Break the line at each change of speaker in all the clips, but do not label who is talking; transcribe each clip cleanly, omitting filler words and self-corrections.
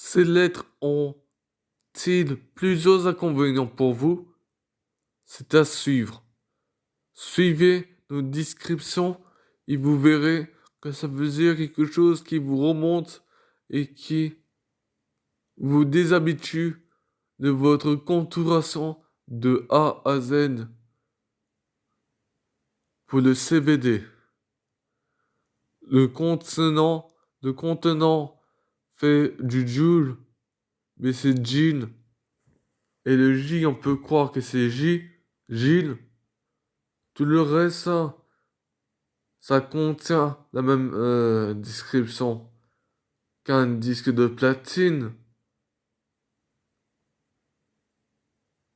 Ces lettres ont-ils plusieurs inconvénients pour vous? C'est à suivre. Suivez nos descriptions et vous verrez que ça veut dire quelque chose qui vous remonte et qui vous déshabitue de votre contouration de A à Z pour le CBD. Le contenant fait du joule, mais c'est Jean. Et le J, on peut croire que c'est J, Gilles. Tout le reste, ça contient la même description qu'un disque de platine.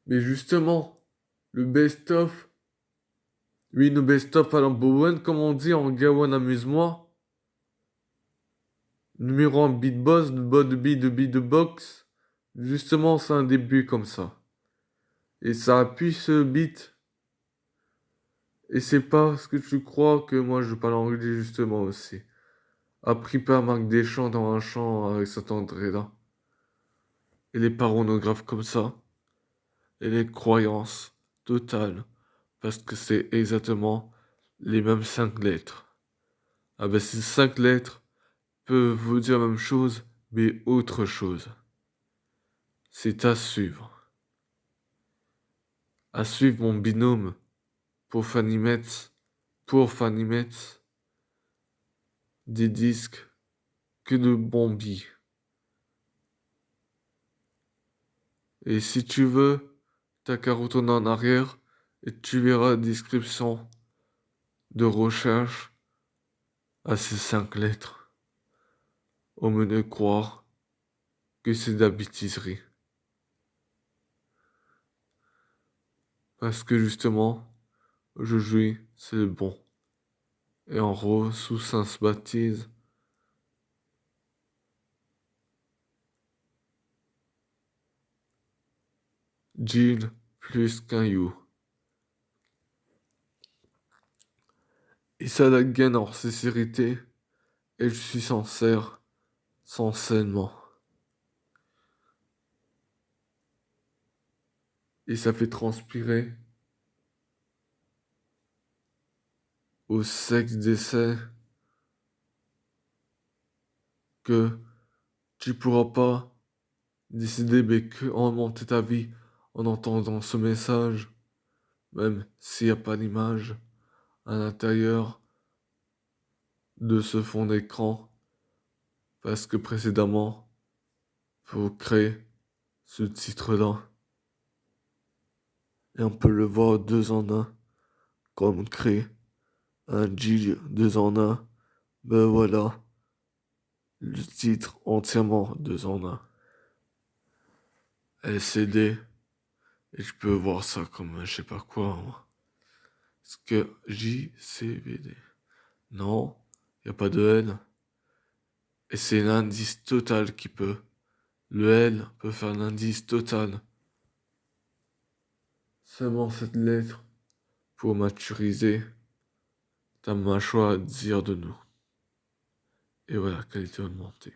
Mais justement, le best-of, oui, le best-of à la Bowen, comme on dit en Gawan Amuse-moi. Numéro 1 beatbox, de beat de beatbox. Justement, c'est un début comme ça. Et ça appuie ce beat. Et c'est pas ce que tu crois que moi je parle anglais justement aussi. Appris par Marc Deschamps dans un chant avec Saint-André-là. Et les paronographes comme ça. Et les croyances totales. Parce que c'est exactement les mêmes 5 lettres. Ah ben ces 5 lettres peuvent vous dire la même chose, mais autre chose. C'est à suivre. À suivre mon binôme pour Fanny Metz. Pour Fanny Metz. Des disques que de bombies. Et si tu veux, t'as qu'à retourner en arrière et tu verras la description de recherche à ces 5 lettres. Au mieux de croire que c'est de la bêtiserie. Parce que justement, je jouis, c'est le bon. Et en gros, sous ça se baptise. Jill plus qu'un you. Et ça la gagne en sincérité. Et je suis sincère, sincèrement. Et ça fait transpirer au sexe d'essai que tu pourras pas décider mais que augmenter ta vie en entendant ce message, même s'il n'y a pas d'image à l'intérieur de ce fond d'écran, parce que précédemment, pour créer ce titre-là, et on peut le voir 2 en 1, comme créer un G 2 en 1, ben voilà, le titre entièrement 2 en 1. LCD, et je peux voir ça comme je sais pas quoi, moi. Parce que JCVD. Non, y a pas de L. Et c'est l'indice total qui peut. Le L peut faire l'indice total. Seulement cette lettre pour maturiser ta mâchoire à dire de nous. Et voilà, qualité augmentée.